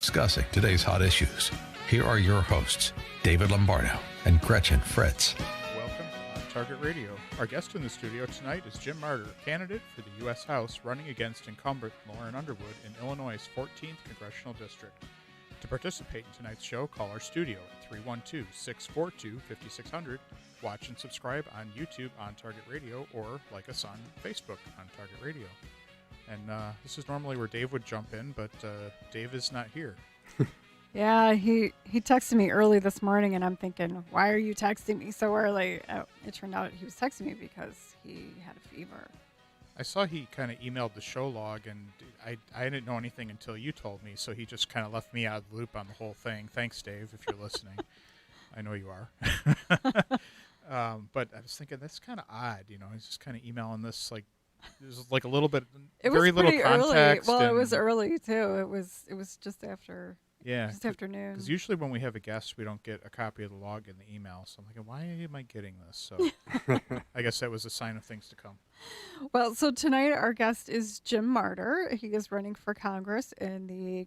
discussing today's hot issues. Here are your hosts, David Lombardo and Gretchen Fritz. Welcome on Target Radio. Our guest in the studio tonight is Jim Marter, candidate for the U.S. House running against incumbent Lauren Underwood in Illinois' 14th Congressional District. To participate in tonight's show, call our studio at 312-642-5600. Watch and subscribe on YouTube on Target Radio, or like us on Facebook on Target Radio. And this is normally where Dave would jump in, but Dave is not here. Yeah, he texted me early this morning, and I'm thinking, why are you texting me so early? It turned out he was texting me because he had a fever. I saw he kind of emailed the show log, and I didn't know anything until you told me, so he just kind of left me out of the loop on the whole thing. Thanks, Dave, if you're listening. I know you are. But I was thinking, that's kind of odd, you know. He's just kind of emailing this, like, there's like a little bit, very little context. Early. Well, it was early, too. It was just after... Yeah, just afternoon. Because usually when we have a guest, we don't get a copy of the log in the email. So I'm thinking, why am I getting this? So I guess that was a sign of things to come. Well, so tonight our guest is Jim Marter. He is running for Congress in the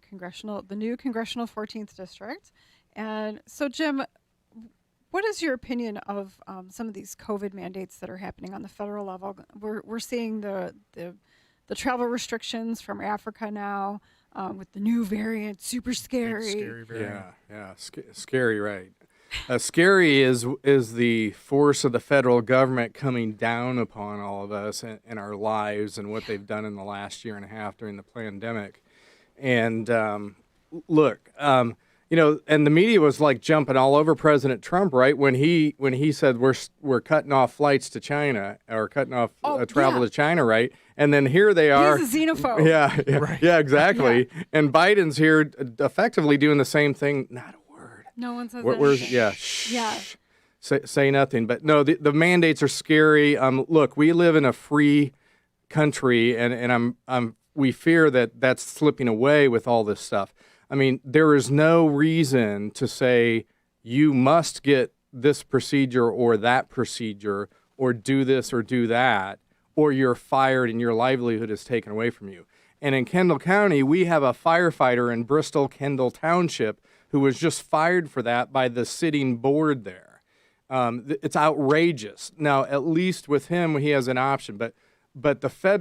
new congressional 14th district. And so, Jim, what is your opinion of some of these COVID mandates that are happening on the federal level? We're seeing the travel restrictions from Africa now. With the new variant, super scary. Scary variant. Scary, right. Scary is the force of the federal government coming down upon all of us and our lives and what they've done in the last year and a half during the pandemic. And look, you know, and the media was like jumping all over President Trump, right? When he said we're cutting off flights to China or cutting off travel to China, right? And then here they are. He's a xenophobe. Yeah, exactly. Yeah. And Biden's here effectively doing the same thing. Not a word. No one says anything. Shh. Say nothing. But no, the mandates are scary. Look, we live in a free country, and we fear that that's slipping away with all this stuff. I mean, there is no reason to say you must get this procedure or that procedure or do this or do that, or you're fired and your livelihood is taken away from you. And in Kendall County, we have a firefighter in Bristol, Kendall Township, who was just fired for that by the sitting board there. It's outrageous. Now, at least with him, he has an option. But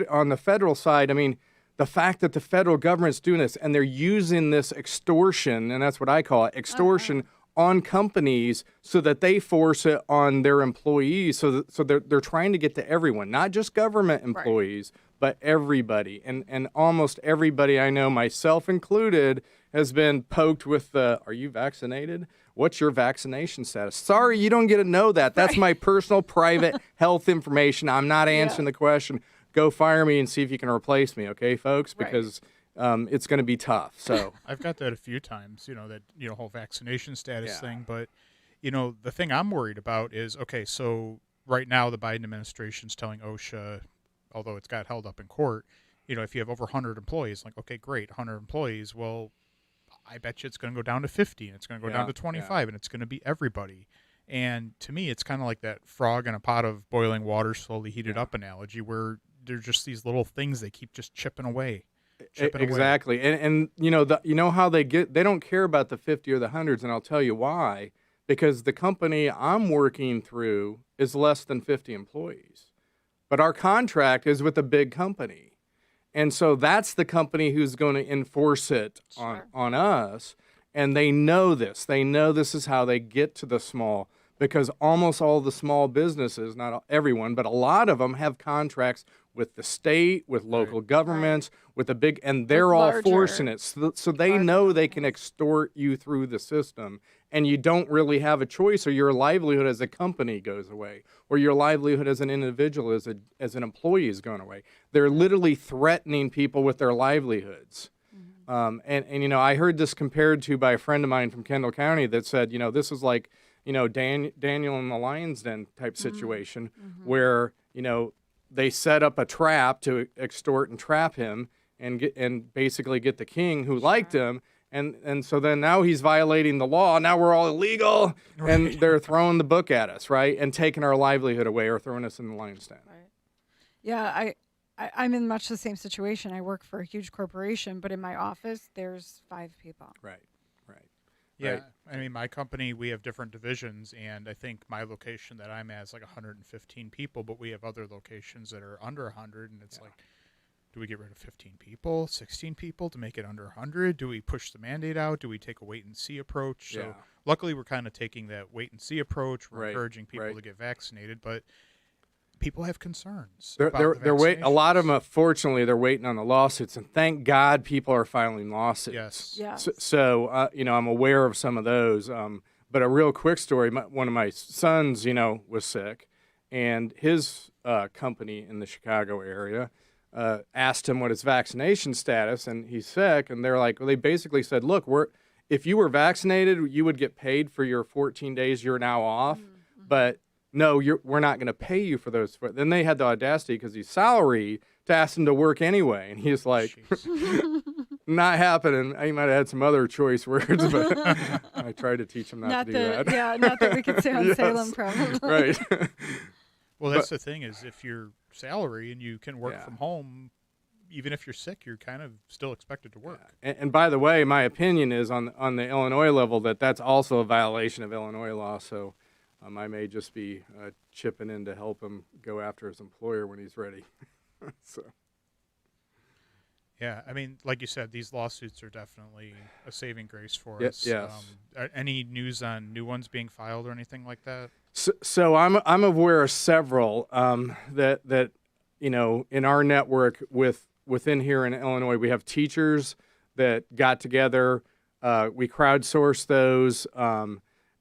on the federal side, I mean, the fact that the federal government's doing this and they're using this extortion, and that's what I call it, extortion, on companies so that they force it on their employees. So they're trying to get to everyone, not just government employees, but everybody. And almost everybody I know, myself included, has been poked with are you vaccinated? What's your vaccination status? Sorry, you don't get to know that. That's my personal private health information. I'm not answering the question. Go fire me and see if you can replace me, okay, folks? Because it's going to be tough. So I've got that a few times, that whole vaccination status thing. But the thing I'm worried about is, okay, so right now the Biden administration's telling OSHA, although it's got held up in court, if you have over 100 employees, like, okay, great, 100 employees. Well, I bet you it's going to go down to 50, and it's going to go down to 25, and it's going to be everybody. And to me, it's kind of like that frog in a pot of boiling water slowly heated up analogy, where they're just these little things they keep just chipping away. Exactly. And how they don't care about the 50 or the hundreds, and I'll tell you why. Because the company I'm working through is less than 50 employees. But our contract is with a big company. And so that's the company who's going to enforce it on us. And they know this. They know this is how they get to the small, because almost all the small businesses, not everyone, but a lot of them have contracts with the state, with local governments, with the big, and they're all forcing it. So they know they can extort you through the system, and you don't really have a choice, or your livelihood as a company goes away, or your livelihood as an individual, as an employee is going away. They're literally threatening people with their livelihoods. And I heard this compared to by a friend of mine from Kendall County that said, this is like, Daniel in the Lion's Den type situation where, they set up a trap to extort and trap him and basically get the king who liked him. And so then now he's violating the law. Now we're all illegal, and they're throwing the book at us, right? And taking our livelihood away or throwing us in the lion's den. Right. Yeah, I'm in much the same situation. I work for a huge corporation, but in my office, there's 5 people. Right. Yeah, Right. I mean, my company, we have different divisions, and I think my location that I'm at is like 115 people, but we have other locations that are under 100, and it's like, do we get rid of 15 people, 16 people to make it under 100? Do we push the mandate out? Do we take a wait-and-see approach? Yeah. So luckily, we're kind of taking that wait-and-see approach. We're Right, encouraging people right. to get vaccinated, but people have concerns. They're about the wait. A lot of vaccinations. them, fortunately, they're waiting on the lawsuits, and thank God people are filing lawsuits. Yes. Yeah. So I'm aware of some of those. But a real quick story: one of my sons, was sick, and his company in the Chicago area asked him what his vaccination status, and he's sick, and they're like, well, they basically said, look, if you were vaccinated, you would get paid for your 14 days you're now off, but no, we're not going to pay you for those. Then they had the audacity, because he's salary, to ask him to work anyway. And he's like, Jeez. not happening. He might have had some other choice words, but I tried to teach him not to do that. Yeah, not that we could say on Yes. Salem, probably. Right. Well, that's the thing is if you're salary and you can work Yeah. from home, even if you're sick, you're kind of still expected to work. And by the way, my opinion is on the Illinois level that's also a violation of Illinois law. So I may just be chipping in to help him go after his employer when he's ready. So. Yeah, I mean, like you said, these lawsuits are definitely a saving grace for Yes. us. Any news on new ones being filed or anything like that? So I'm aware of several that in our network within here in Illinois, we have teachers that got together. We crowdsourced those.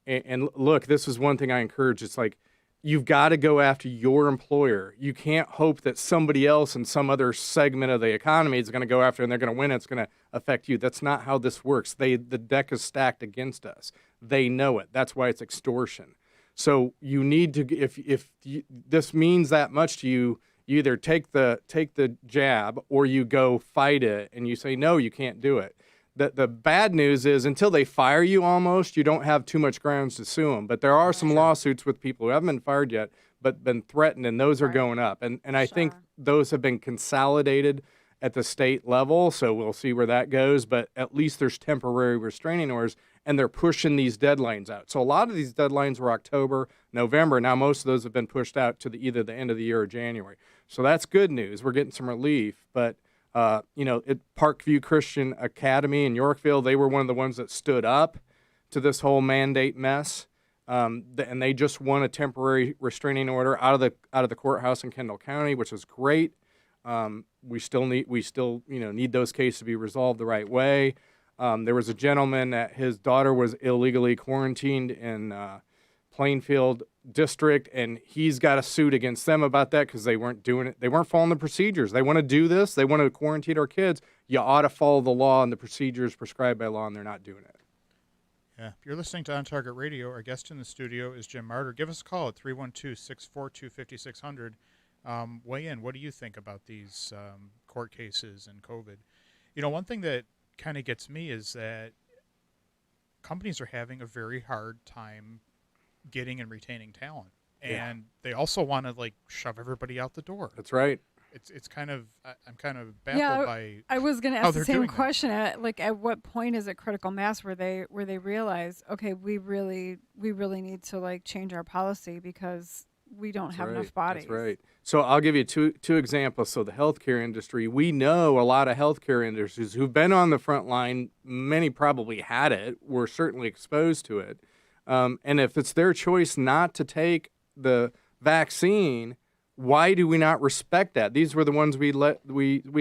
And look, this is one thing I encourage. It's like, you've got to go after your employer. You can't hope that somebody else in some other segment of the economy is going to go after and they're going to win. It's going to affect you. That's not how this works. The deck is stacked against us. They know it. That's why it's extortion. So you need to, if this means that much to you, you either take the jab or you go fight it and you say, no, you can't do it. The bad news is until they fire you almost, you don't have too much grounds to sue them. But there are some lawsuits with people who haven't been fired yet but been threatened, and those are going up. And I think those have been consolidated at the state level, so we'll see where that goes. But at least there's temporary restraining orders, and they're pushing these deadlines out. So a lot of these deadlines were October, November. Now most of those have been pushed out to either the end of the year or January. So that's good news. We're getting some relief, but at Parkview Christian Academy in Yorkville, they were one of the ones that stood up to this whole mandate mess, and they just won a temporary restraining order out of the courthouse in Kendall County, which is great. We still need those cases to be resolved the right way. There was a gentleman that his daughter was illegally quarantined in Plainfield District, and he's got a suit against them about that because they weren't doing it. They weren't following the procedures. They want to do this. They want to quarantine our kids. You ought to follow the law and the procedures prescribed by law, and they're not doing it. Yeah. If you're listening to On Target Radio, our guest in the studio is Jim Marter. Give us a call at 312-642-5600. Weigh in. What do you think about these court cases and COVID? One thing that kind of gets me is that companies are having a very hard time getting and retaining talent, and they also want to shove everybody out the door. That's right. It's kind of I'm kind of baffled by. I was going to how ask the they're same doing that. question. At what point is it critical mass where they realize, okay, we really need to change our policy because we don't have enough bodies. That's right. So I'll give you two examples. So the healthcare industry, we know a lot of healthcare industries who've been on the front line. Many probably had it, were certainly exposed to it. And if it's their choice not to take the vaccine, why do we not respect that? These were the ones we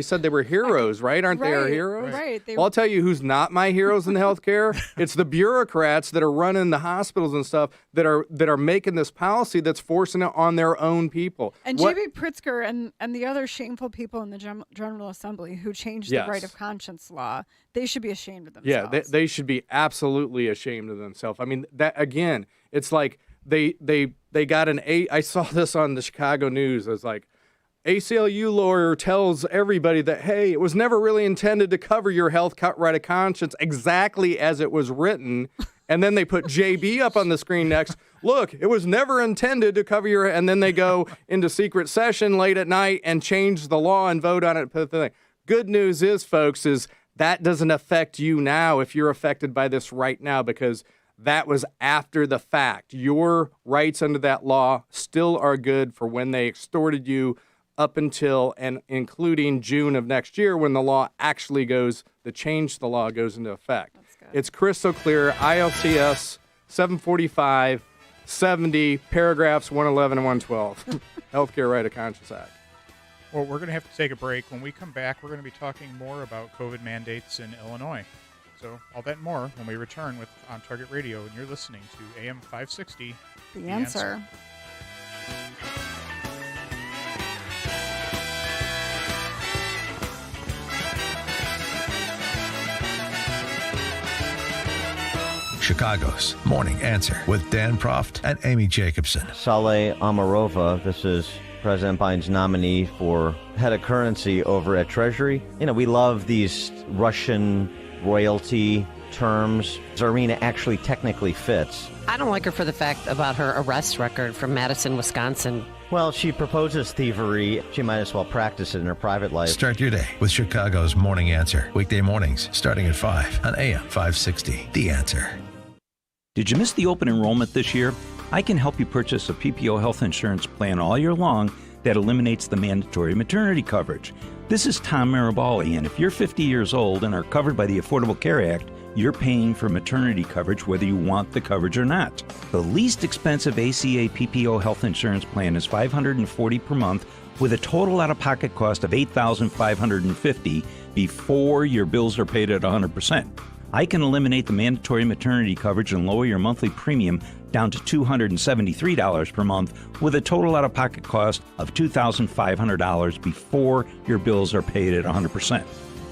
said they were heroes, right? Aren't they our heroes? Right. Well, I'll tell you who's not my heroes in healthcare. It's the bureaucrats that are running the hospitals and stuff that are making this policy that's forcing it on their own people. And J.B. Pritzker and the other shameful people in the General Assembly who changed the right of conscience law, they should be ashamed of themselves. Yeah, they should be absolutely ashamed of themselves. I mean, that again, it's like they got an A. I saw this on the Chicago News. It's like, ACLU lawyer tells everybody that, hey, it was never really intended to cover your health right of conscience exactly as it was written And then they put JB up on the screen next. Look, it was never intended to cover your... And then they go into secret session late at night and change the law and vote on it. Good news is, folks, is that doesn't affect you now if you're affected by this right now, because that was after the fact. Your rights under that law still are good for when they extorted you up until and including June of next year, when the law actually goes, the change to the law goes into effect. It's crystal clear. ILCS 745-70, paragraphs 111 and 112. Healthcare Right of Conscience Act. Well, we're going to have to take a break. When we come back, we're going to be talking more about COVID mandates in Illinois. So all that and more when we return with On Target Radio, and you're listening to AM560 The Answer. Chicago's Morning Answer with Dan Proft and Amy Jacobson. Saleh Amarova, this is President Biden's nominee for head of currency over at Treasury. You know, we love these Russian royalty terms. Zarina actually technically fits. I don't like her for the fact about her arrest record from Madison, Wisconsin. Well, she proposes thievery. She might as well practice it in her private life. Start your day with Chicago's Morning Answer. Weekday mornings starting at 5 on AM560 The Answer. Did you miss the open enrollment this year? I can help you purchase a PPO health insurance plan all year long that eliminates the mandatory maternity coverage. This is Tom Marabali, and if you're 50 years old and are covered by the Affordable Care Act, you're paying for maternity coverage whether you want the coverage or not. The least expensive ACA PPO health insurance plan is $540 per month with a total out-of-pocket cost of $8,550 before your bills are paid at 100%. I can eliminate the mandatory maternity coverage and lower your monthly premium down to $273 per month with a total out-of-pocket cost of $2,500 before your bills are paid at 100%.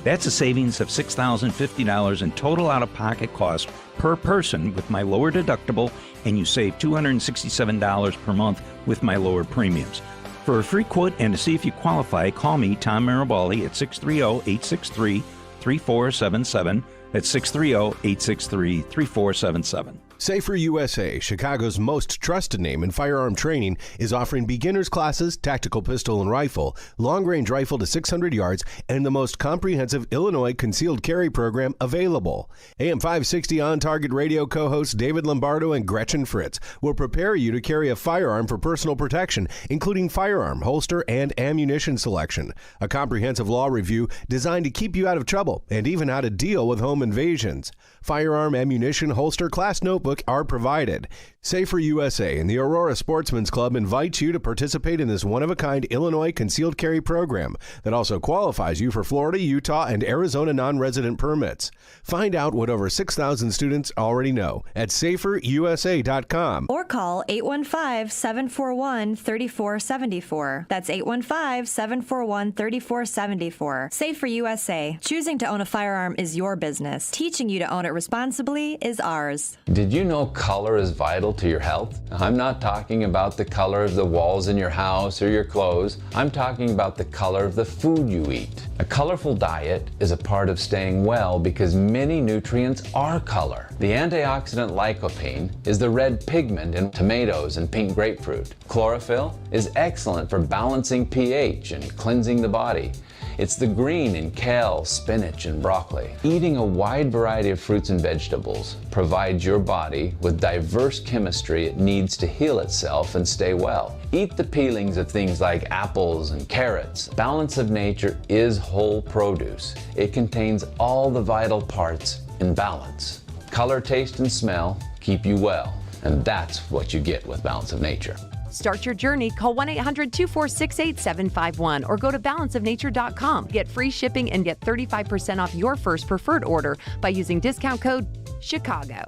That's a savings of $6,050 in total out-of-pocket cost per person with my lower deductible, and you save $267 per month with my lower premiums. For a free quote and to see if you qualify, call me, Tom Marabali, at 630-863-3477. That's 630-863-3477. Safer USA, Chicago's most trusted name in firearm training, is offering beginners classes, tactical pistol and rifle, long-range rifle to 600 yards, and the most comprehensive Illinois concealed carry program available. AM560 On Target Radio co-hosts David Lombardo and Gretchen Fritz will prepare you to carry a firearm for personal protection, including firearm, holster, and ammunition selection. A comprehensive law review designed to keep you out of trouble and even how to deal with home invasions. Firearm, ammunition, holster, class notebook are provided. Safer USA and the Aurora Sportsman's Club invites you to participate in this one-of-a-kind Illinois concealed carry program that also qualifies you for Florida, Utah, and Arizona non-resident permits. Find out what over 6,000 students already know at saferusa.com. Or call 815-741-3474. That's 815-741-3474. Safer USA. Choosing to own a firearm is your business. Teaching you to own it responsibly is ours. Did you know color is vital to your health? I'm not talking about the color of the walls in your house or your clothes. I'm talking about the color of the food you eat. A colorful diet is a part of staying well because many nutrients are color. The antioxidant lycopene is the red pigment in tomatoes and pink grapefruit. Chlorophyll is excellent for balancing pH and cleansing the body. It's the green in kale, spinach, and broccoli. Eating a wide variety of fruits and vegetables provides your body with diverse chemistry it needs to heal itself and stay well. Eat the peelings of things like apples and carrots. Balance of Nature is whole produce. It contains all the vital parts in balance. Color, taste, and smell keep you well, and that's what you get with Balance of Nature. Start your journey. Call 1-800-246-8751 or go to balanceofnature.com. Get free shipping and get 35% off your first preferred order by using discount code CHICAGO.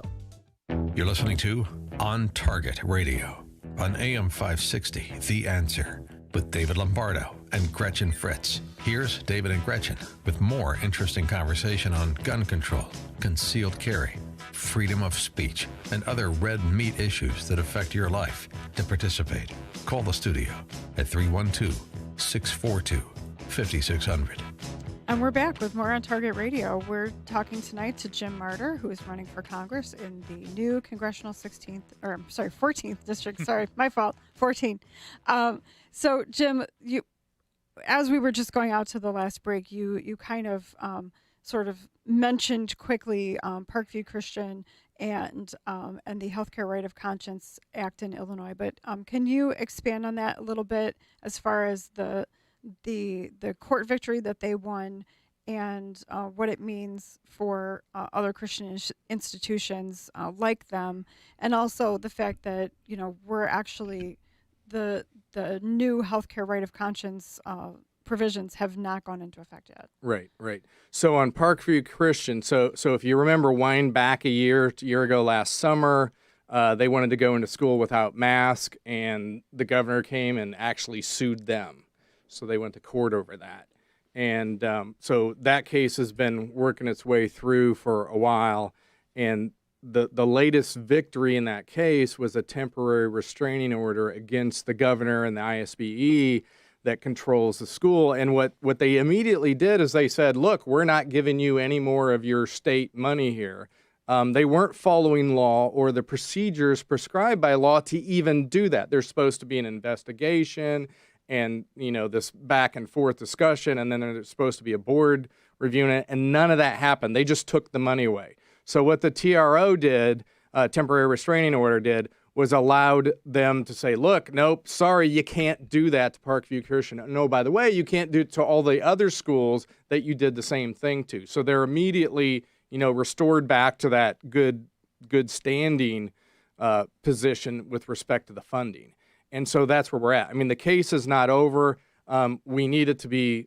You're listening to On Target Radio on AM560 The Answer with David Lombardo and Gretchen Fritz. Here's David and Gretchen with more interesting conversation on gun control, concealed carry, freedom of speech, and other red meat issues that affect your life. To participate, call the studio at 312-642-5600. And we're back with more on Target Radio. We're talking tonight to Jim Marter, who is running for Congress in the new congressional 14th district. Sorry, my fault. 14. So, Jim, as we were just going out to the last break, you kind of sort of mentioned quickly Parkview Christian and the Healthcare Right of Conscience Act in Illinois. But can you expand on that a little bit as far as the court victory that they won and what it means for other Christian institutions like them, and also the fact that we're actually the new Healthcare Right of Conscience provisions have not gone into effect yet. Right. So on Parkview Christian, so if you remember, wind back a year ago last summer, they wanted to go into school without mask, and the governor came and actually sued them. So they went to court over that. And so that case has been working its way through for a while. And the latest victory in that case was a temporary restraining order against the governor and the ISBE that controls the school. And what they immediately did is they said, look, we're not giving you any more of your state money here. They weren't following law or the procedures prescribed by law to even do that. There's supposed to be an investigation and, this back and forth discussion, and then there's supposed to be a board reviewing it, and none of that happened. They just took the money away. So what the TRO did, temporary restraining order did, was allowed them to say, look, nope, sorry, you can't do that to Parkview Christian. No, by the way, you can't do it to all the other schools that you did the same thing to. So they're immediately, restored back to that good standing position with respect to the funding. And so that's where we're at. I mean, the case is not over. We need it to be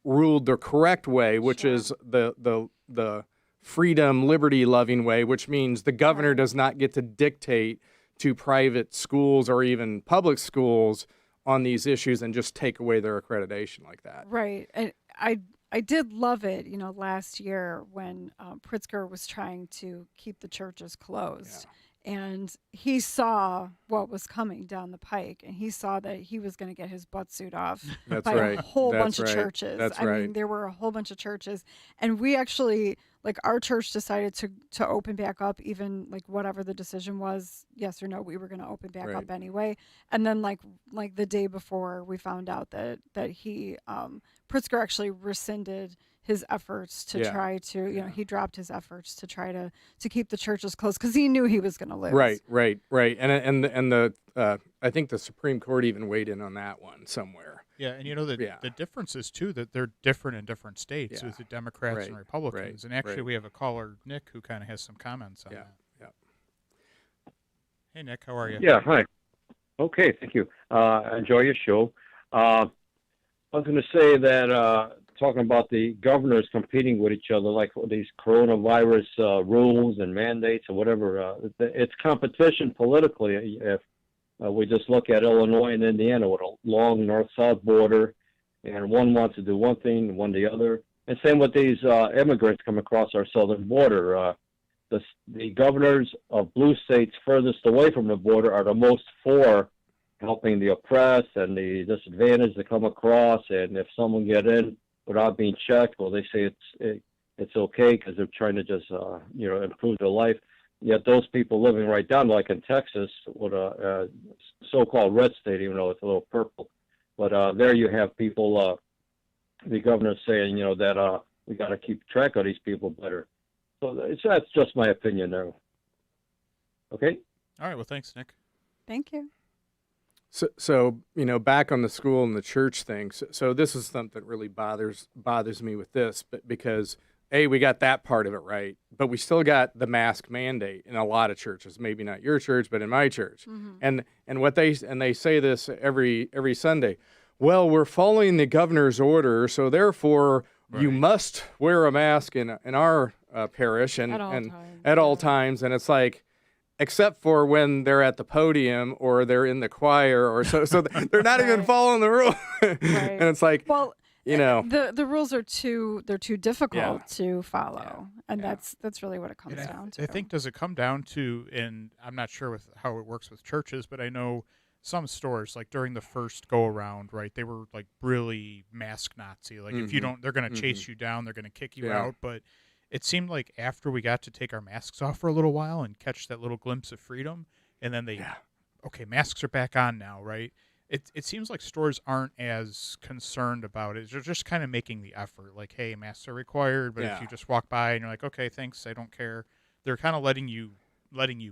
ruled the correct way, which is the freedom, liberty-loving way, which means the governor does not get to dictate to private schools or even public schools on these issues and just take away their accreditation like that. Right. And I did love it, last year when Pritzker was trying to keep the churches closed. Yeah. And he saw what was coming down the pike, and he saw that he was going to get his butt suit off by a whole bunch of churches. I mean, there were a whole bunch of churches, and we actually, our church decided to open back up, even whatever the decision was, yes or no, we were going to open back up anyway. And then like the day before, we found out that he Pritzker actually rescinded his efforts to try to, he dropped his efforts to try to keep the churches closed because he knew he was going to lose. Right. And the I think the Supreme Court even weighed in on that one somewhere. Yeah, and the difference is too that they're different in different states with the Democrats and Republicans. And actually, we have a caller, Nick, who kind of has some comments on that. Yeah. Hey, Nick, how are you? Yeah, hi. Okay, thank you. Enjoy your show. I was going to say that. Talking about the governors competing with each other, like these coronavirus rules and mandates or whatever. It's competition politically. If we just look at Illinois and Indiana with a long north-south border, and one wants to do one thing and one the other. And same with these immigrants come across our southern border. The governors of blue states furthest away from the border are the most for helping the oppressed and the disadvantaged to come across. And if someone get in without being checked, well, they say it's okay because they're trying to just improve their life. Yet those people living right down, like in Texas, with a so-called red state, even though it's a little purple, but there you have people, the governor saying that we got to keep track of these people better. So that's just my opinion there. Okay. All right. Well, thanks, Nick. Thank you. So back on the school and the church thing. So this is something that really bothers me with this, but because we got that part of it right, but we still got the mask mandate in a lot of churches. Maybe not your church, but in my church. Mm-hmm. And they say this every Sunday. Well, we're following the governor's order, so therefore you must wear a mask in our parish and at all times. And it's like, except for when they're at the podium or they're in the choir or so they're not even following the rule. And it's like, well, the rules are too difficult to follow, and that's really what it comes down to. I think, does it come down to, and I'm not sure with how it works with churches, but I know some stores, like during the first go around, right, they were like really mask Nazi. Like if you don't, they're going to chase you down, they're going to kick you out. But it seemed like after we got to take our masks off for a little while and catch that little glimpse of freedom, and then okay, masks are back on now, right? It seems like stores aren't as concerned about it. They're just kind of making the effort. Like, hey, masks are required, but if you just walk by and you're like, okay, thanks, I don't care. They're kind of letting you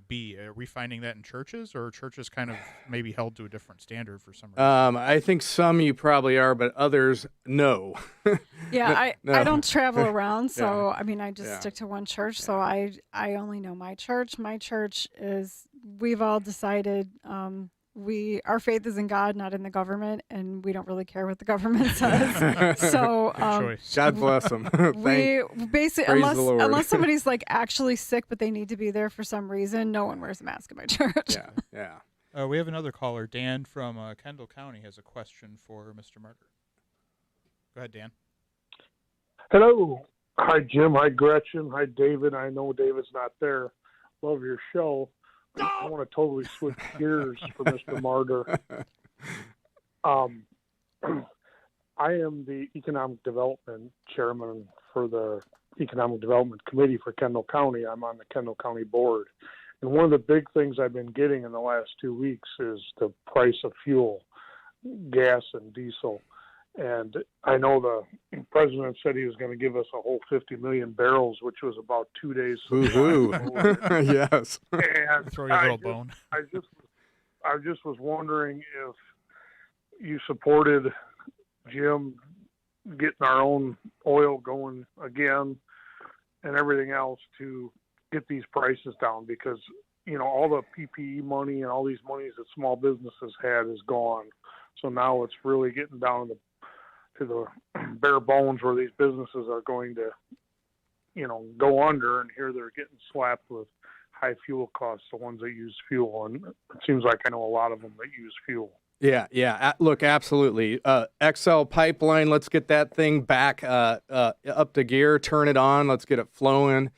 be. Are we finding that in churches, or are churches kind of maybe held to a different standard for some reason? I think some you probably are, but others, no. Yeah, No. I don't travel around, so I mean, I just stick to one church. So I only know my church. My church is, we've all decided our faith is in God, not in the government, and we don't really care what the government says. So God bless them. We basically, unless somebody's like actually sick but they need to be there for some reason, no one wears a mask in my church. We have another caller. Dan from Kendall County has a question for Mr. Marter. Go ahead, Dan. Hello. Hi, Jim. Hi, Gretchen. Hi, David. I know David's not there. Love your show. I want to totally switch gears for Mr. Marter. I am the Economic Development Chairman for the Economic Development Committee for Kendall County. I'm on the Kendall County Board. And one of the big things I've been getting in the last 2 weeks is the price of fuel, gas and diesel. And I know the president said he was going to give us a whole 50 million barrels, which was about 2 days. Yes. And throw you a little bone. I just was wondering if you supported Jim getting our own oil going again and everything else to get these prices down, because all the PPE money and all these monies that small businesses had is gone. So now it's really getting down to the bare bones where these businesses are going to, go under, and here they're getting slapped with high fuel costs, the ones that use fuel. And it seems like I know a lot of them that use fuel. Yeah. Look, absolutely. XL pipeline, let's get that thing back up to gear, turn it on, let's get it flowing.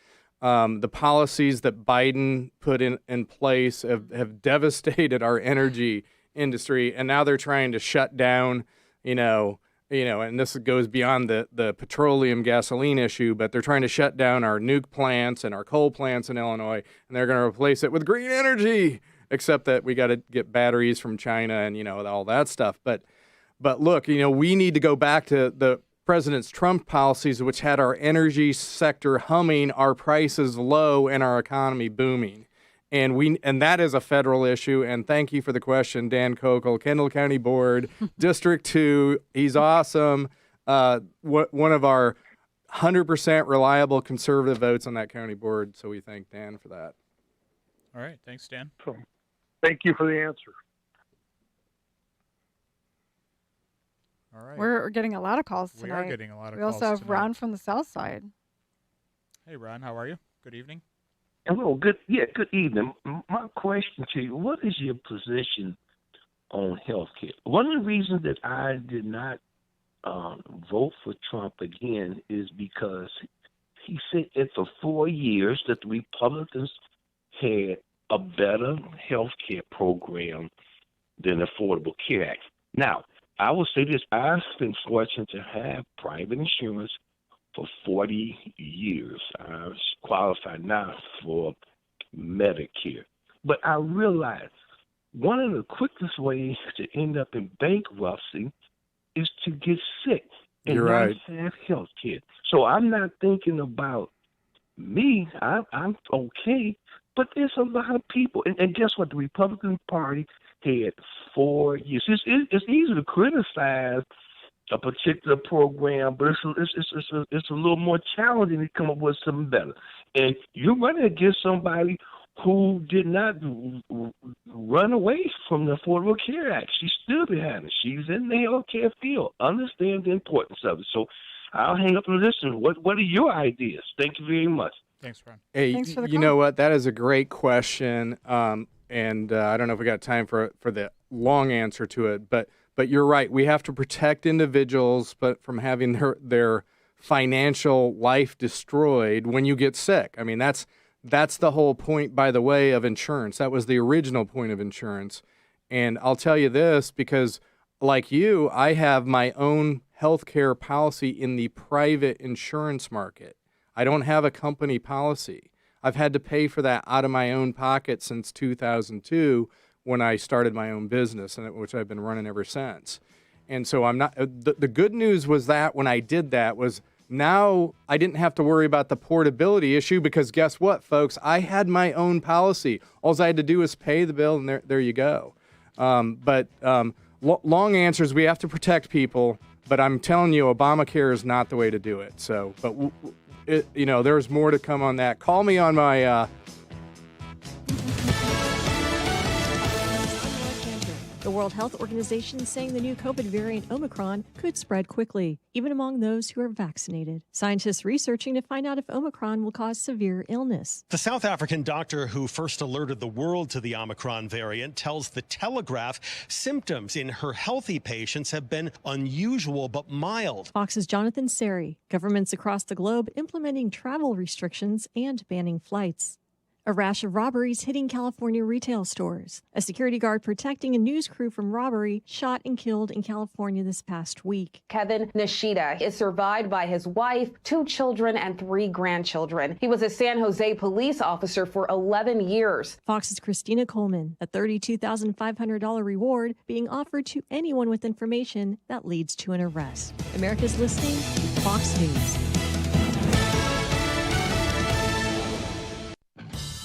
The policies that Biden put in place have devastated our energy industry, and now they're trying to shut down, and this goes beyond the petroleum gasoline issue, but they're trying to shut down our nuke plants and our coal plants in Illinois, and they're going to replace it with green energy, except that we got to get batteries from China and, all that stuff. But look, we need to go back to the President Trump policies, which had our energy sector humming, our prices low, and our economy booming. And that is a federal issue. And thank you for the question, Dan Kokel, Kendall County Board, District 2. He's awesome. One of our 100% reliable conservative votes on that county board. So we thank Dan for that. All right. Thanks, Dan. So, thank you for the answer. All right. We're getting a lot of calls tonight. We are getting a lot of calls. We also have Ron from the South Side. Hey, Ron, how are you? Good evening. Hello, good evening. My question to you, what is your position on health care? One of the reasons that I did not vote for Trump again is because he said that for 4 years that the Republicans had a better health care program than the Affordable Care Act. Now, I will say this, I've been fortunate to have private insurance for 40 years. I qualify now for Medicare. But I realized one of the quickest ways to end up in bankruptcy is to get sick and You're not right. have health care. So I'm not thinking about me. I'm okay. But there's a lot of people. And guess what? The Republican Party had 4 years. It's easy to criticize a particular program, but it's a little more challenging to come up with something better. And you're running against somebody who did not run away from the Affordable Care Act. She's still behind it. She's in the health care field. Understand the importance of it. So I'll hang up and listen. What are your ideas? Thank you very much. Thanks, Ron. Hey, Thanks for the you call. know what? That is a great question. And I don't know if we got time for the long answer to it, but you're right. We have to protect individuals, but from having their financial life destroyed when you get sick. I mean, that's the whole point, by the way, of insurance. That was the original point of insurance. And I'll tell you this, because like you, I have my own healthcare policy in the private insurance market. I don't have a company policy. I've had to pay for that out of my own pocket since 2002 when I started my own business, and which I've been running ever since. And so I'm not. The good news was that when I did that was now I didn't have to worry about the portability issue, because guess what, folks? I had my own policy. All I had to do was pay the bill, and there you go. Long answers. We have to protect people, but I'm telling you, Obamacare is not the way to do it. So, but there's more to come on that. Call me on my. The World Health Organization is saying the new COVID variant Omicron could spread quickly, even among those who are vaccinated. Scientists researching to find out if Omicron will cause severe illness. The South African doctor who first alerted the world to the Omicron variant tells The Telegraph symptoms in her healthy patients have been unusual but mild. Fox's Jonathan Seri. Governments across the globe implementing travel restrictions and banning flights. A rash of robberies hitting California retail stores. A security guard protecting a news crew from robbery shot and killed in California this past week. Kevin Nishida is survived by his wife, 2 children, and 3 grandchildren. He was a San Jose police officer for 11 years. Fox's Christina Coleman. A $32,500 reward being offered to anyone with information that leads to an arrest. America's listening to Fox News.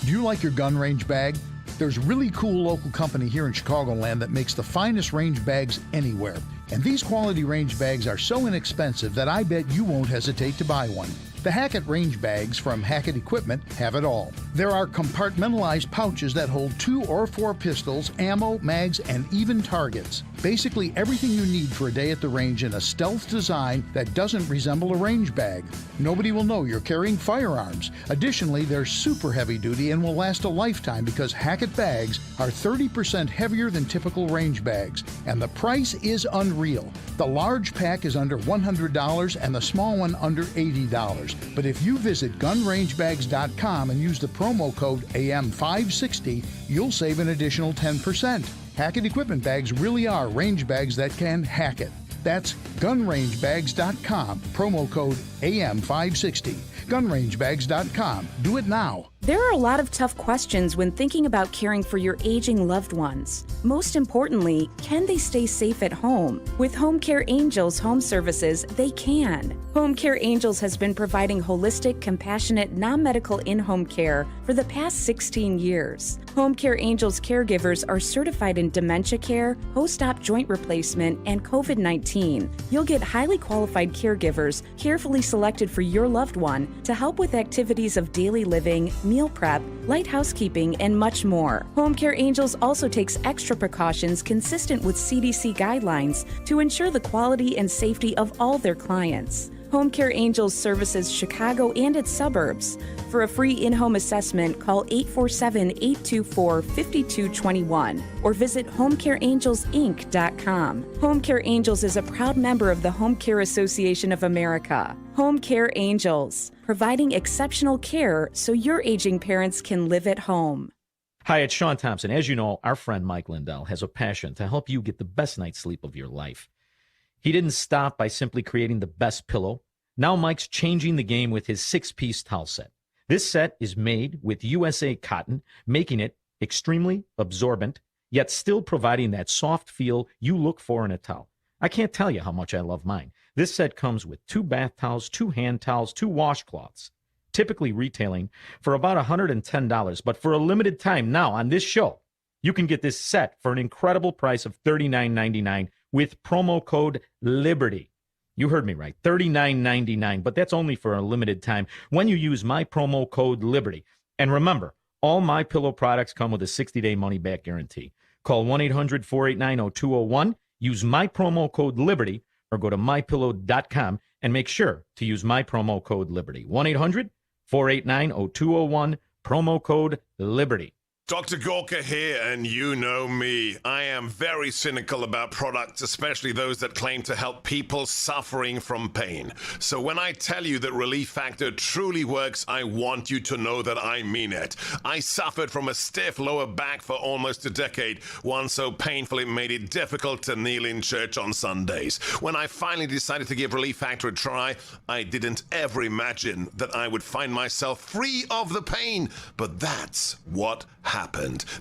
Do you like your gun range bag? There's a really cool local company here in Chicagoland that makes the finest range bags anywhere. And these quality range bags are so inexpensive that I bet you won't hesitate to buy one. The Hackett range bags from Hackett Equipment have it all. There are compartmentalized pouches that hold 2 or 4 pistols, ammo, mags, and even targets. Basically everything you need for a day at the range in a stealth design that doesn't resemble a range bag. Nobody will know you're carrying firearms. Additionally, they're super heavy duty and will last a lifetime because Hackett bags are 30% heavier than typical range bags. And the price is unreal. The large pack is under $100 and the small one under $80. But if you visit gunrangebags.com and use the promo code AM560, you'll save an additional 10%. Hackett Equipment bags really are range bags that can hack it. That's gunrangebags.com, promo code AM560. Gunrangebags.com. Do it now. There are a lot of tough questions when thinking about caring for your aging loved ones. Most importantly, can they stay safe at home? With Home Care Angels Home Services, they can. Home Care Angels has been providing holistic, compassionate, non-medical in-home care for the past 16 years. Home Care Angels caregivers are certified in dementia care, post-op joint replacement, and COVID-19. You'll get highly qualified caregivers carefully selected for your loved one to help with activities of daily living, meal prep, light housekeeping, and much more. Home Care Angels also takes extra precautions consistent with CDC guidelines to ensure the quality and safety of all their clients. Home Care Angels services Chicago and its suburbs. For a free in-home assessment, call 847-824-5221 or visit homecareangelsinc.com. Home Care Angels is a proud member of the Home Care Association of America. Home Care Angels, providing exceptional care so your aging parents can live at home. Hi, it's Sean Thompson. As you know, our friend Mike Lindell has a passion to help you get the best night's sleep of your life. He didn't stop by simply creating the best pillow. Now Mike's changing the game with his 6-piece towel set. This set is made with USA cotton, making it extremely absorbent, yet still providing that soft feel you look for in a towel. I can't tell you how much I love mine. This set comes with 2 bath towels, 2 hand towels, 2 washcloths, typically retailing for about $110. But for a limited time now on this show, you can get this set for an incredible price of $39.99 with promo code LIBERTY. You heard me right, $39.99, but that's only for a limited time when you use my promo code LIBERTY. And remember, all My Pillow products come with a 60-day money-back guarantee. Call 1-800-489-0201, use my promo code LIBERTY, or go to mypillow.com and make sure to use my promo code LIBERTY. 1-800-489-0201, promo code LIBERTY. Dr. Gorka here, and you know me. I am very cynical about products, especially those that claim to help people suffering from pain. So when I tell you that Relief Factor truly works, I want you to know that I mean it. I suffered from a stiff lower back for almost a decade, one so painful it made it difficult to kneel in church on Sundays. When I finally decided to give Relief Factor a try, I didn't ever imagine that I would find myself free of the pain, but that's what happened.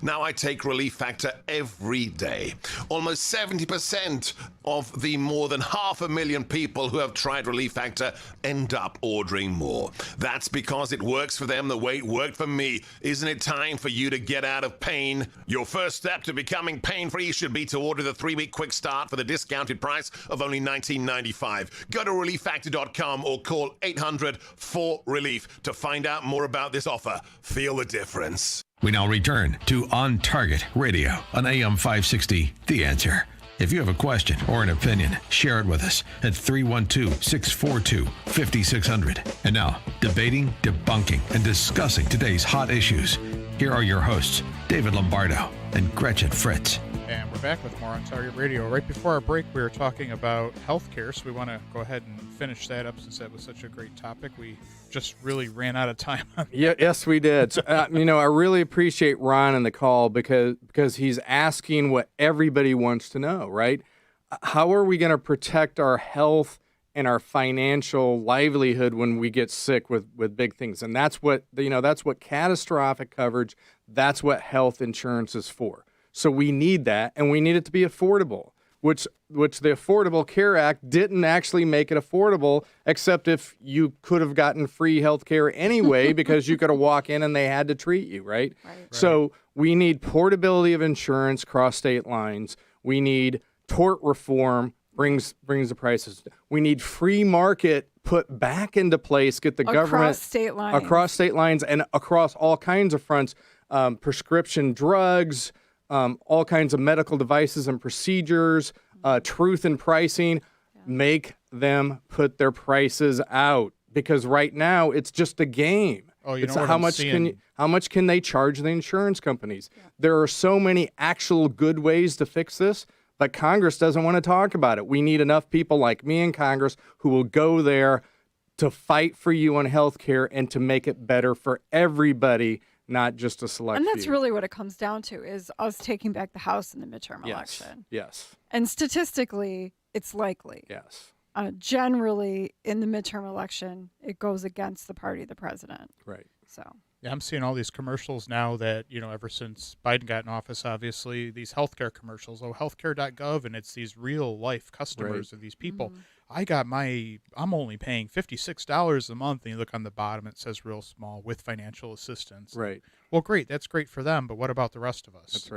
Now I take Relief Factor every day. Almost 70% of the more than 500,000 people who have tried Relief Factor end up ordering more. That's because it works for them the way it worked for me. Isn't it time for you to get out of pain? Your first step to becoming pain-free should be to order the 3-week quick start for the discounted price of only $19.95. Go to relieffactor.com or call 800-4RELIEF to find out more about this offer. Feel the difference. We now return to On Target Radio on AM560 The Answer. If you have a question or an opinion, share it with us at 312-642-5600. And now, debating, debunking, and discussing today's hot issues. Here are your hosts, David Lombardo and Gretchen Fritz. And we're back with more On Target Radio. Right before our break, we were talking about healthcare, so we want to go ahead and finish that up since that was such a great topic. We just really ran out of time. Yes, we did. So, I really appreciate Ron in the call because he's asking what everybody wants to know, right? How are we going to protect our health and our financial livelihood when we get sick with big things? And that's what catastrophic coverage, that's what health insurance is for. So we need that, and we need it to be affordable, which the Affordable Care Act didn't actually make it affordable, except if you could have gotten free health care anyway because you could have walked in and they had to treat you, right? So we need portability of insurance across state lines. We need tort reform, brings the prices. We need free market put back into place, get the government across state lines and across all kinds of fronts, prescription drugs, all kinds of medical devices and procedures, truth in pricing, make them put their prices out because right now it's just a game. Oh, it's how much can they charge the insurance companies? Yeah. There are so many actual good ways to fix this, but Congress doesn't want to talk about it. We need enough people like me in Congress who will go there to fight for you on health care and to make it better for everybody, not just a select few. And that's few. really what it comes down to is us taking back the House in the midterm election. Yes. And statistically, it's likely. Yes. Generally, in the midterm election, it goes against the party of the president. Right. So. Yeah, I'm seeing all these commercials now that, ever since Biden got in office, obviously, these healthcare commercials. Oh, healthcare.gov, and it's these real-life customers of these people. Mm-hmm. I'm only paying $56 a month, and you look on the bottom, it says real small, with financial assistance. Right. Well, great, that's great for them, but what about the rest of us? That's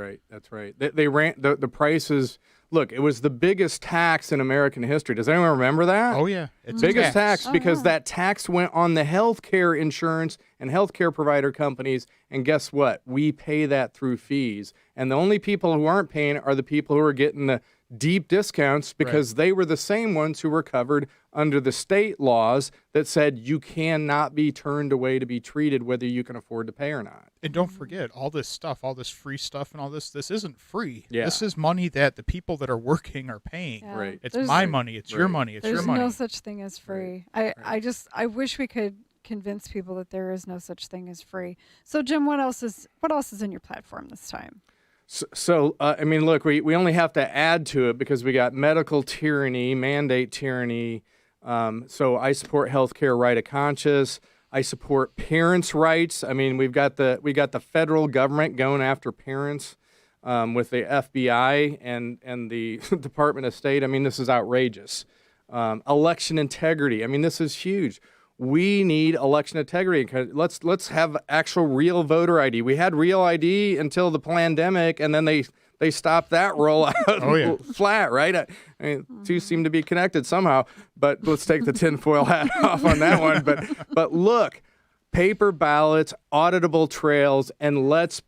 right. They ran the prices. Look, it was the biggest tax in American history. Does anyone remember that? Oh, yeah. It's biggest tax because that tax went on the healthcare insurance and healthcare provider companies, and guess what? We pay that through fees, and the only people who aren't paying are the people who are getting the deep discounts because they were the same ones who were covered under the state laws that said you cannot be turned away to be treated whether you can afford to pay or not. And don't forget, all this stuff, all this free stuff and all this isn't free. Yeah. This is money that the people that are working are paying. Yeah. Right. It's my money. It's your money. It's your money. There's no such thing as free. I wish we could convince people that there is no such thing as free. So, Jim, what else is in your platform this time? So look, we only have to add to it because we got medical tyranny, mandate tyranny. So I support healthcare right of conscience. I support parents' rights. I mean, we got the federal government going after parents with the FBI and the Department of State. I mean, this is outrageous. Election integrity. I mean, this is huge. We need election integrity. Let's have actual real voter ID. We had real ID until the pandemic, and then they stopped that rollout flat, right? I mean, two seem to be connected somehow, but let's take the tinfoil hat off on that one. But look, paper ballots, auditable trails, and let's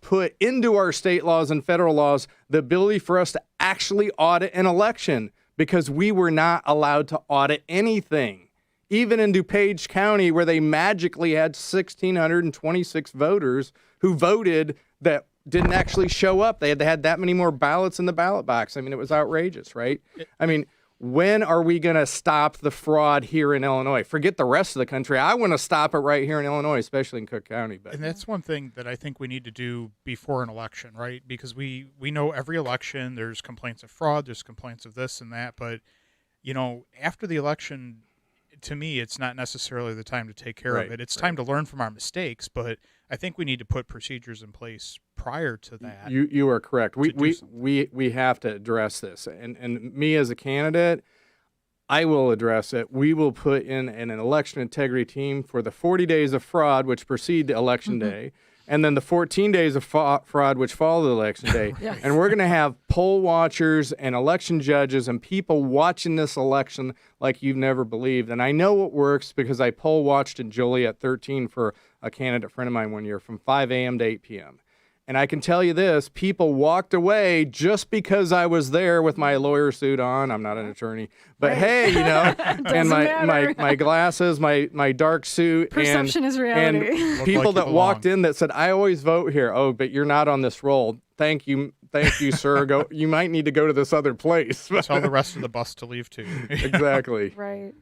put into our state laws and federal laws the ability for us to actually audit an election because we were not allowed to audit anything. even in DuPage County, where they magically had 1,626 voters who voted that didn't actually show up. They had that many more ballots in the ballot box. I mean, it was outrageous, right? I mean, when are we going to stop the fraud here in Illinois? Forget the rest of the country. I want to stop it right here in Illinois, especially in Cook County. But And that's one thing that I think we need to do before an election, right? Because we know every election there's complaints of fraud, there's complaints of this and that, but after the election, to me, it's not necessarily the time to take care of it. It's time to learn from our mistakes, but I think we need to put procedures in place prior to that. You are correct. We have to address this. And me as a candidate, I will address it. We will put in an election integrity team for the 40 days of fraud, which precede election day, and then the 14 days of fraud, which follow the election day. Yes. And we're going to have poll watchers and election judges and people watching this election like you've never believed. And I know what works because I poll watched in Joliet 13 for a candidate friend of mine one year from 5 a.m. to 8 p.m. And I can tell you this, people walked away just because I was there with my lawyer suit on. I'm not an attorney, but hey, and my glasses, my dark suit. Perception is reality. And people that walked in that said, I always vote here. Oh, but you're not on this roll. Thank you, sir. You might need to go to this other place. Tell the rest of the bus to leave too. Exactly. Right.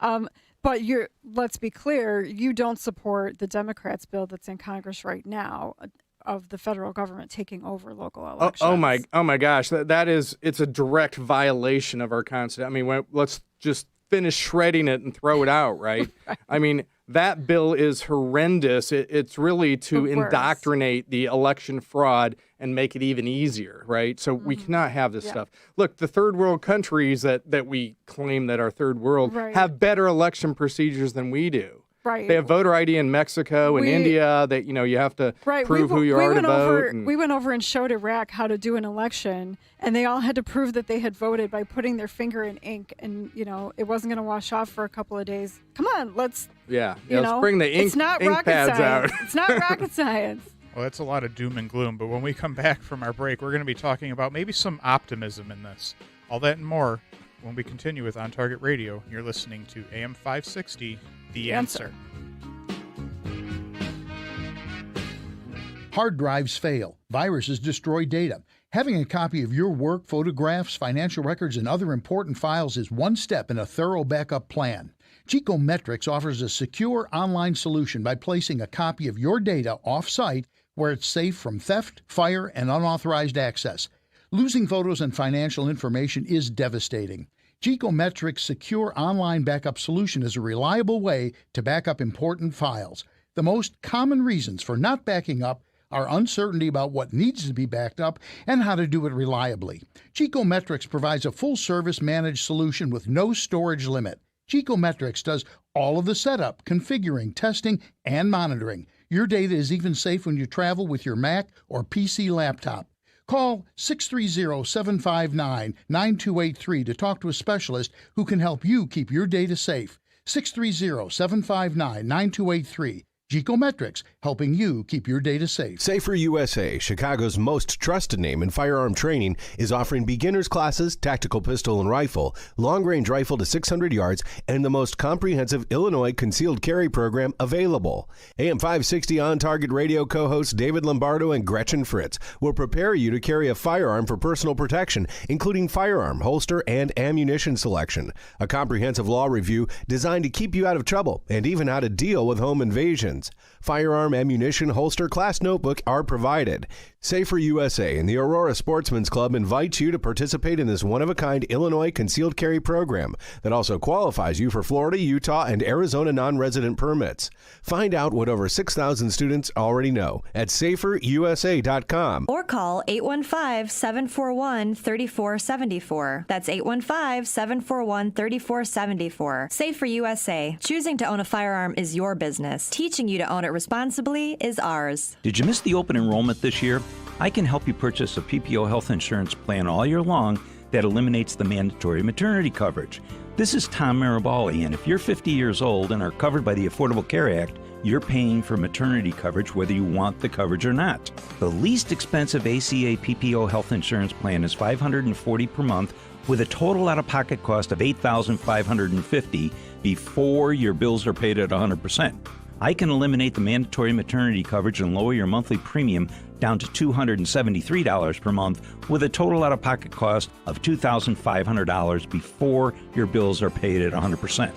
But let's be clear, you don't support the Democrats' bill that's in Congress right now of the federal government taking over local elections. Oh my gosh, it's a direct violation of our Constitution. I mean, let's just finish shredding it and throw it out, right? I mean, that bill is horrendous. It's really to indoctrinate the election fraud and make it even easier, right? So we cannot have this stuff. Look, the third world countries that we claim that are third world have better election procedures than we do. Right. They have voter ID in Mexico and India that, you have to prove who you are to vote. We went over and showed Iraq how to do an election, and they all had to prove that they had voted by putting their finger in ink, and, it wasn't going to wash off for a couple of days. Come on, let's bring the ink pads out. It's not rocket science. Well, that's a lot of doom and gloom, but when we come back from our break, we're going to be talking about maybe some optimism in this. All that and more when we continue with On Target Radio. You're listening to AM560 The Answer. Hard drives fail. Viruses destroy data. Having a copy of your work, photographs, financial records, and other important files is one step in a thorough backup plan. Geekometrics offers a secure online solution by placing a copy of your data off-site where it's safe from theft, fire, and unauthorized access. Losing photos and financial information is devastating. Geekometrics' secure online backup solution is a reliable way to back up important files. The most common reasons for not backing up are uncertainty about what needs to be backed up and how to do it reliably. Geekometrics provides a full-service managed solution with no storage limit. Geekometrics does all of the setup, configuring, testing, and monitoring. Your data is even safe when you travel with your Mac or PC laptop. Call 630-759-9283 to talk to a specialist who can help you keep your data safe. 630-759-9283. Geekometrics, helping you keep your data safe. Safer USA, Chicago's most trusted name in firearm training, is offering beginners classes, tactical pistol and rifle, long-range rifle to 600 yards, and the most comprehensive Illinois concealed carry program available. AM560 On Target Radio co-hosts David Lombardo and Gretchen Fritz will prepare you to carry a firearm for personal protection, including firearm, holster, and ammunition selection. A comprehensive law review designed to keep you out of trouble and even how to deal with home invasions. Firearm, ammunition, holster, class notebook are provided. Safer USA and the Aurora Sportsman's Club invites you to participate in this one-of-a-kind Illinois concealed carry program that also qualifies you for Florida, Utah, and Arizona non-resident permits. Find out what over 6,000 students already know at saferusa.com. Or call 815-741-3474. That's 815-741-3474. Safer USA. Choosing to own a firearm is your business. Teaching you to own it responsibly is ours. Did you miss the open enrollment this year? I can help you purchase a PPO health insurance plan all year long that eliminates the mandatory maternity coverage. This is Tom Marabali, and if you're 50 years old and are covered by the Affordable Care Act, you're paying for maternity coverage whether you want the coverage or not. The least expensive ACA PPO health insurance plan is $540 per month with a total out-of-pocket cost of $8,550. before your bills are paid at 100%. I can eliminate the mandatory maternity coverage and lower your monthly premium down to $273 per month with a total out-of-pocket cost of $2,500 before your bills are paid at 100%.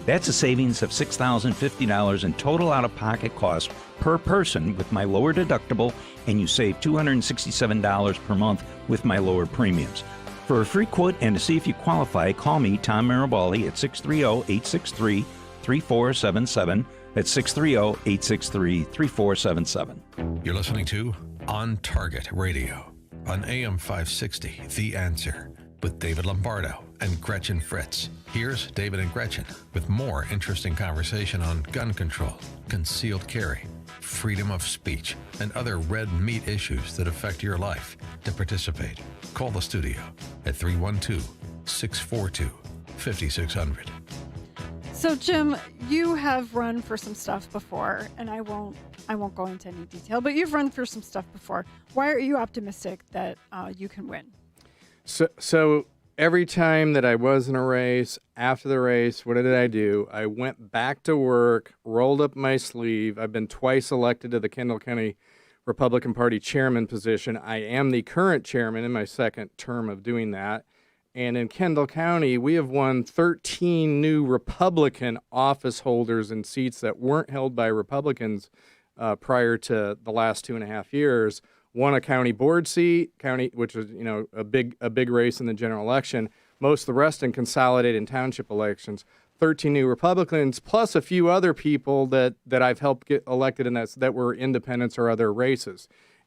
That's a savings of $6,050 in total out-of-pocket costs per person with my lower deductible, and you save $267 per month with my lower premiums. For a free quote and to see if you qualify, call me, Tom Maraboli, at 630-863-3477. That's 630-863-3477. You're listening to On Target Radio on AM560 The Answer with David Lombardo and Gretchen Fritz. Here's David and Gretchen with more interesting conversation on gun control, concealed carry, freedom of speech, and other red meat issues that affect your life. To participate, call the studio at 312-642-5600. So, Jim, you have run for some stuff before, and I won't go into any detail, but you've run for some stuff before. Why are you optimistic that you can win? So every time that I was in a race, after the race, what did I do? I went back to work, rolled up my sleeve. I've been twice elected to the Kendall County Republican Party chairman position. I am the current chairman in my second term of doing that. And in Kendall County, we have won 13 new Republican office holders in seats that weren't held by Republicans prior to the last 2.5 years. Won a county board seat, which was a big race in the general election. Most of the rest in consolidated and township elections. 13 new Republicans, plus a few other people that I've helped get elected in that were independents or other races.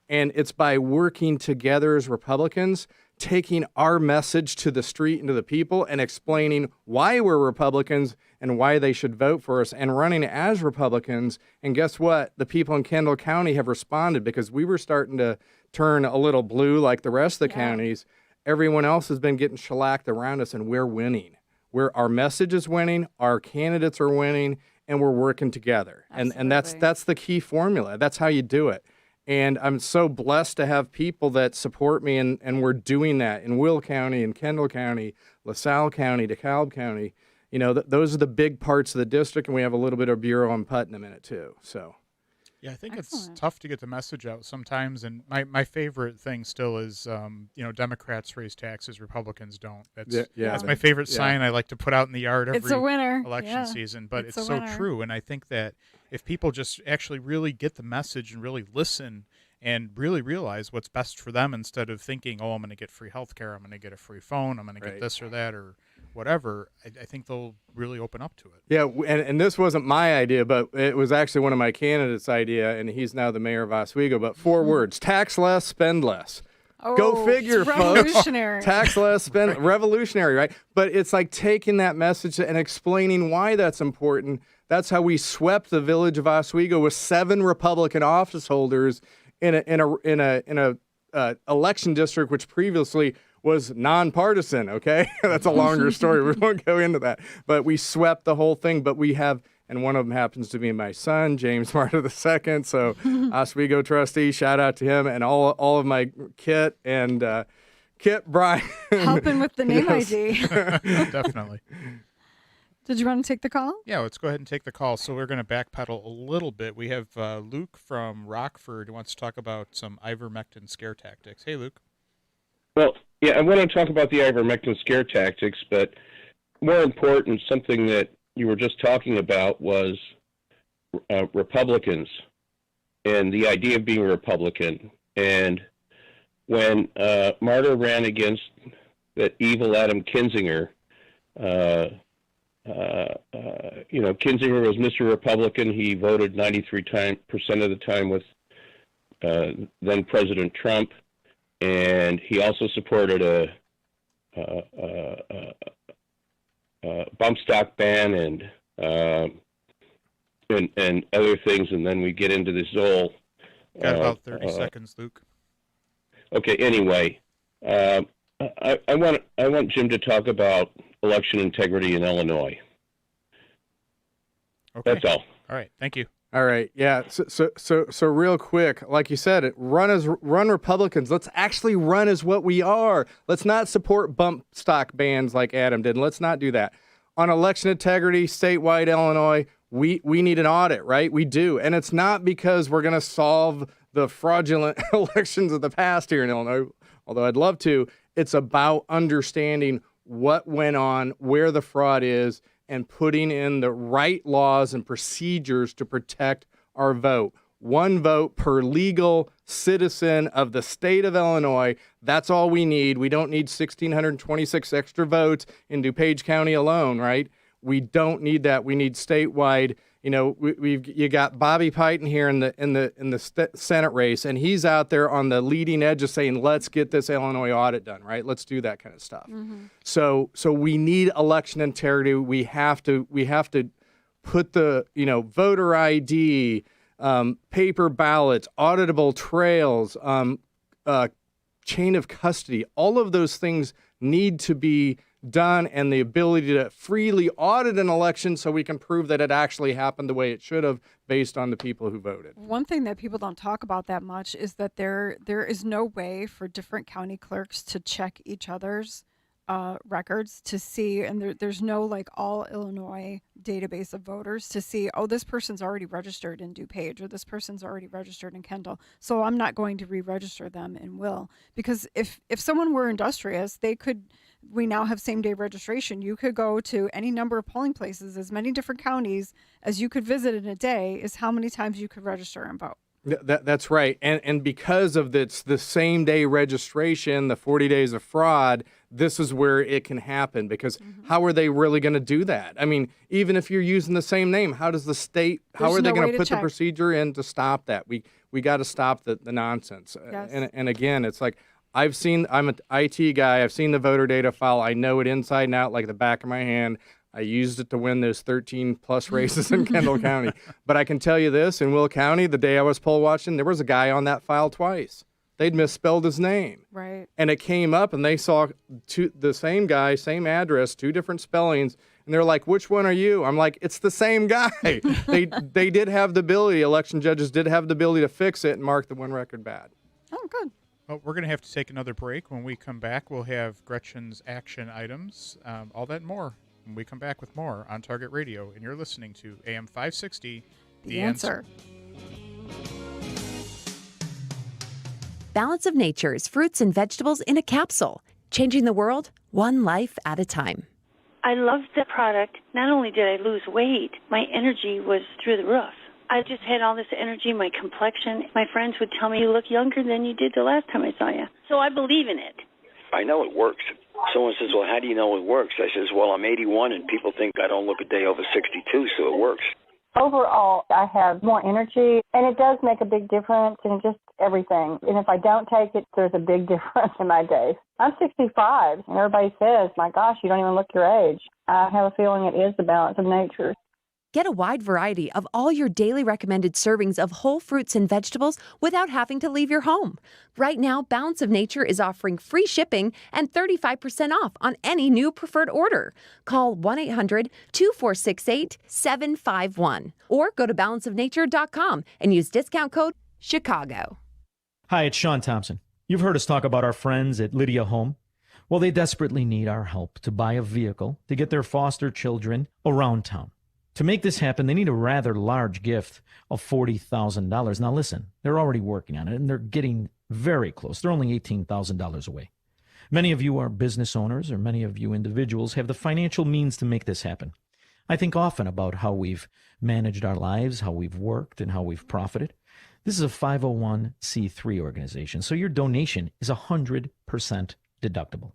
And it's by working together as Republicans, taking our message to the street and to the people and explaining why we're Republicans and why they should vote for us and running as Republicans. And guess what? The people in Kendall County have responded because we were starting to turn a little blue like the rest of the counties. Everyone else has been getting shellacked around us, and we're winning. Our message is winning, our candidates are winning, and we're working together. And that's the key formula. That's how you do it. And I'm so blessed to have people that support me, and we're doing that in Will County, in Kendall County, LaSalle County, DeKalb County. Those are the big parts of the district, and we have a little bit of Bureau and Putnam in it too. So, yeah, I think it's tough to get the message out sometimes. And my favorite thing still is, Democrats raise taxes, Republicans don't. That's my favorite sign I like to put out in the yard every election season. But it's so true. And I think that if people just actually really get the message and really listen and really realize what's best for them instead of thinking, I'm going to get free health care, I'm going to get a free phone, I'm going to get this or that or whatever, I think they'll really open up to it. Yeah, and this wasn't my idea, but it was actually one of my candidates' idea, and he's now the mayor of Oswego. But 4 words: tax less, spend less. Go figure, folks. Revolutionary. Tax less, spend revolutionary, right? But it's like taking that message and explaining why that's important. That's how we swept the village of Oswego with 7 Republican office holders in a election district which previously was nonpartisan. Okay, that's a longer story. We won't go into that. But we swept the whole thing. But we have, and one of them happens to be my son, James Marter II. So Oswego trustee, shout out to him, and all of my Kit and Kit Brian helping with the name ID. Definitely. Did you want to take the call? Yeah, let's go ahead and take the call. So we're going to backpedal a little bit. We have Luke from Rockford who wants to talk about some ivermectin scare tactics. Hey, Luke. Well, yeah, I want to talk about the ivermectin scare tactics, but more important, something that you were just talking about was Republicans and the idea of being a Republican. And when Marter ran against that evil Adam Kinzinger, Kinzinger was Mr. Republican. He voted 93% of the time with then President Trump, and he also supported a bump stock ban and other things. And then we get into this whole. Got about 30 seconds, Luke. Okay. Anyway, I want Jim to talk about election integrity in Illinois. Okay. That's all. All right. Thank you. All right. Yeah. So real quick, like you said, run Republicans. Let's actually run as what we are. Let's not support bump stock bans like Adam did. Let's not do that. on election integrity, statewide Illinois, we need an audit, right? We do. And it's not because we're going to solve the fraudulent elections of the past here in Illinois, although I'd love to. It's about understanding what went on, where the fraud is, and putting in the right laws and procedures to protect our vote. One vote per legal citizen of the state of Illinois. That's all we need. We don't need 1,626 extra votes in DuPage County alone, right? We don't need that. We need statewide. You know, you got Bobby Piton here in the Senate race, and he's out there on the leading edge of saying, "Let's get this Illinois audit done." Right? Let's do that kind of stuff. Mm-hmm. So we need election integrity. We have to put the voter ID, paper ballots, auditable trails, chain of custody. All of those things need to be done, and the ability to freely audit an election so we can prove that it actually happened the way it should have based on the people who voted. One thing that people don't talk about that much is that there is no way for different county clerks to check each other's records to see, and there's no like all Illinois database of voters to see, oh, this person's already registered in DuPage or this person's already registered in Kendall, so I'm not going to re-register them in Will. Because if someone were industrious, we now have same-day registration. You could go to any number of polling places, as many different counties as you could visit in a day is how many times you could register and vote. That's right. And because of the same-day registration, the 40 days of fraud, this is where it can happen. Because how are they really going to do that? I mean, even if you're using the same name, how does the state, how are they going to put the procedure in to stop that? We got to stop the nonsense. Yes. And again, it's like, I'm an IT guy. I've seen the voter data file. I know it inside and out like the back of my hand. I used it to win those 13-plus races in Kendall County. But I can tell you this, in Will County, the day I was poll watching, there was a guy on that file twice. They'd misspelled his name. Right. And it came up, and they saw the same guy, same address, two different spellings, and they're like, which one are you? I'm like, it's the same guy. They did have the ability, election judges did have the ability to fix it and mark the one record bad. Oh, good. Well, we're going to have to take another break. When we come back, we'll have Gretchen's action items, all that and more. When we come back with more on Target Radio, and you're listening to AM560, The Answer. Balance of Nature's fruits and vegetables in a capsule, changing the world one life at a time. I loved the product. Not only did I lose weight, my energy was through the roof. I just had all this energy, my complexion. My friends would tell me, you look younger than you did the last time I saw you. So I believe in it. I know it works. Someone says, well, how do you know it works? I says, well, I'm 81 and people think I don't look a day over 62, so it works. Overall, I have more energy, and it does make a big difference in just everything. And if I don't take it, there's a big difference in my days. I'm 65, and everybody says, my gosh, you don't even look your age. I have a feeling it is the balance of nature. Get a wide variety of all your daily recommended servings of whole fruits and vegetables without having to leave your home. Right now, Balance of Nature is offering free shipping and 35% off on any new preferred order. Call 1-800-2468-751 or go to balanceofnature.com and use discount code Chicago. Hi, it's Sean Thompson. You've heard us talk about our friends at Lydia Home. Well, they desperately need our help to buy a vehicle to get their foster children around town. To make this happen, they need a rather large gift of $40,000. Now listen, they're already working on it, and they're getting very close. They're only $18,000 away. Many of you are business owners, or many of you individuals have the financial means to make this happen. I think often about how we've managed our lives, how we've worked, and how we've profited. This is a 501c3 organization, so your donation is 100% deductible.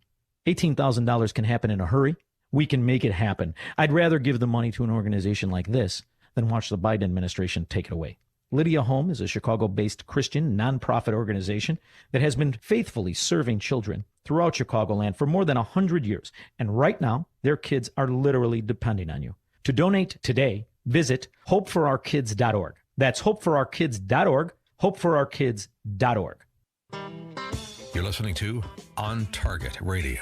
$18,000 can happen in a hurry. We can make it happen. I'd rather give the money to an organization like this than watch the Biden administration take it away. Lydia Home is a Chicago-based Christian nonprofit organization that has been faithfully serving children throughout Chicagoland for more than 100 years. And right now, their kids are literally depending on you. To donate today, visit hopeforourkids.org. That's hopeforourkids.org, hopeforourkids.org. You're listening to On Target Radio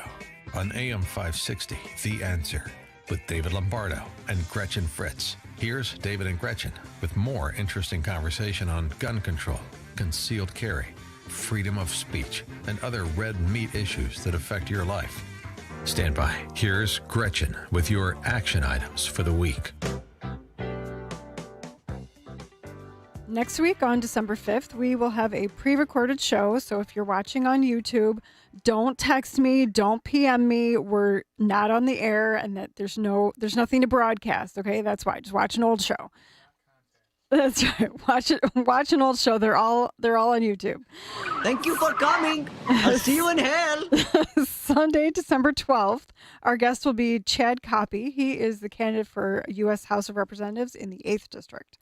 on AM560 The Answer with David Lombardo and Gretchen Fritz. Here's David and Gretchen with more interesting conversation on gun control, concealed carry, freedom of speech, and other red meat issues that affect your life. Stand by. Here's Gretchen with your action items for the week. Next week on December 5th, we will have a pre-recorded show. So if you're watching on YouTube, don't text me, don't PM me. We're not on the air, and that there's nothing to broadcast. Okay, that's why. Just watch an old show. That's right. Watch an old show. They're all on YouTube. Thank you for coming. I'll see you in hell. Sunday, December 12th, our guest will be Chad Coppy. He is the candidate for U.S. House of Representatives in the 8th District.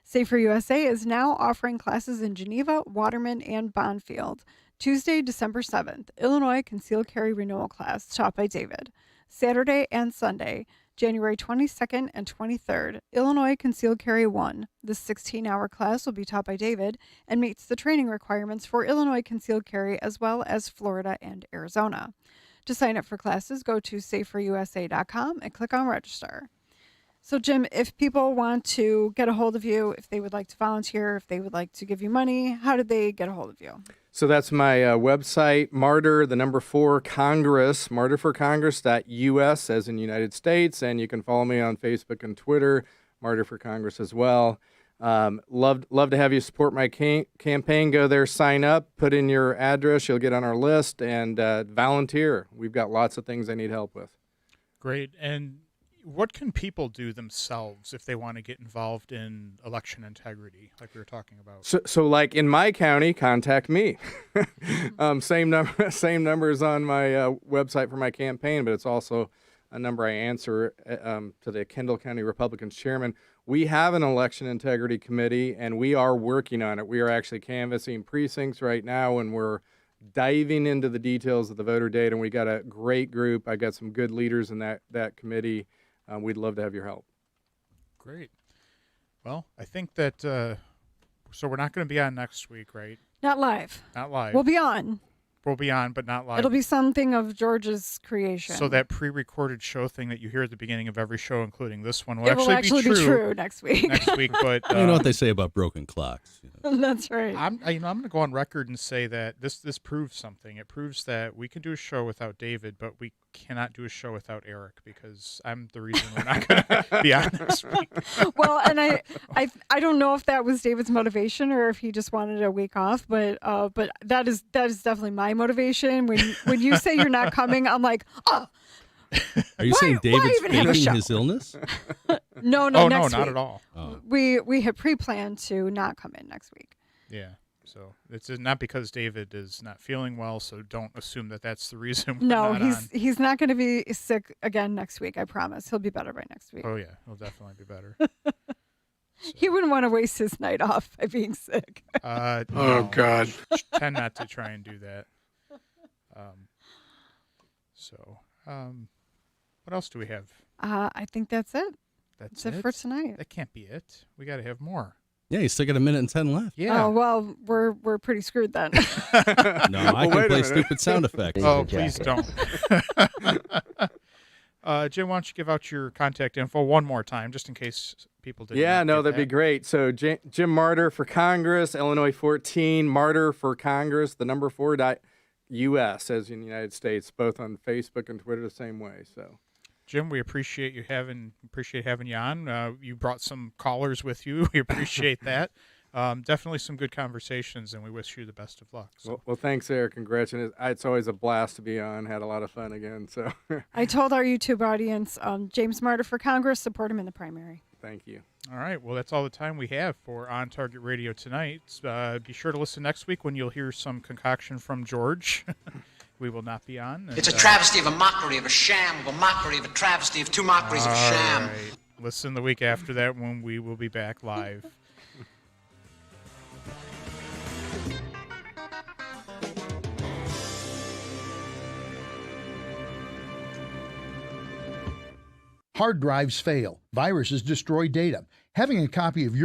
Safer USA is now offering classes in Geneva, Waterman, and Bonfield. Tuesday, December 7th, Illinois Concealed Carry Renewal class taught by David. Saturday and Sunday, January 22nd and 23rd, Illinois Concealed Carry 1. This 16-hour class will be taught by David and meets the training requirements for Illinois Concealed Carry as well as Florida and Arizona. To sign up for classes, go to saferusa.com and click on register. So, Jim, if people want to get a hold of you, if they would like to volunteer, if they would like to give you money, how did they get a hold of you? So that's my website, Marter, the number 4, Congress, marterforcongress.us, as in United States. And you can follow me on Facebook and Twitter, Marter for Congress as well. Love to have you support my campaign. Go there, sign up, put in your address. You'll get on our list, and volunteer. We've got lots of things I need help with. Great. And what can people do themselves if they want to get involved in election integrity, like we were talking about? So like in my county, contact me. Same numbers on my website for my campaign, but it's also a number I answer to the Kendall County Republicans chairman. We have an election integrity committee, and we are working on it. We are actually canvassing precincts right now, and we're diving into the details of the voter data, and we got a great group. I got some good leaders in that committee. We'd love to have your help. Great. Well, I think that, so we're not going to be on next week, right? Not live. Not live. We'll be on. We'll be on, but not live. It'll be something of George's creation. So that pre-recorded show thing that you hear at the beginning of every show, including this one, will it actually be true next week. Next week, but you know what they say about broken clocks. You know? That's right. I'm going to go on record and say that this proves something. It proves that we can do a show without David, but we cannot do a show without Eric, because I'm the reason we're not going to be on next week. Well, and I don't know if that was David's motivation or if he just wanted a week off, but that is definitely my motivation. When you say you're not coming, I'm like, oh. Are you saying David's faking his illness? No, no, next not week. at all. Oh. We had pre-planned to not come in next week. Yeah. So it's not because David is not feeling well, so don't assume that that's the reason we're No, not he's not going to be sick again next week, I promise. He'll be better by next week. Oh, yeah. He'll definitely be better. He wouldn't want to waste his night off by being sick. No, God. Tend not to try and do that. What else do we have? I think that's it. That's it for tonight. That can't be it. We got to have more. Yeah, you still got 1:10 left. Yeah. Oh, well, we're pretty screwed then. No, I can play stupid sound effects. Oh, please don't. Jim, why don't you give out your contact info one more time, just in case people didn't. Yeah, no, that'd be great. So Jim Marter for Congress, Illinois 14, Marter for Congress, the number 4.us, as in the United States, both on Facebook and Twitter the same way. So, Jim, we appreciate having you on. You brought some callers with you. We appreciate that. Definitely some good conversations, and we wish you the best of luck. So. Well, thanks, Eric and Gretchen. It's always a blast to be on. Had a lot of fun again. So I told our YouTube audience, James Marter for Congress, support him in the primary. Thank you. All right. Well, that's all the time we have for On Target Radio tonight. Be sure to listen next week when you'll hear some concoction from George. We will not be on. It's a travesty of a mockery of a sham, of a mockery of a travesty of two mockeries of a sham. All right. Listen the week after that when we will be back live. Hard drives fail. Viruses destroy data. Having a copy of your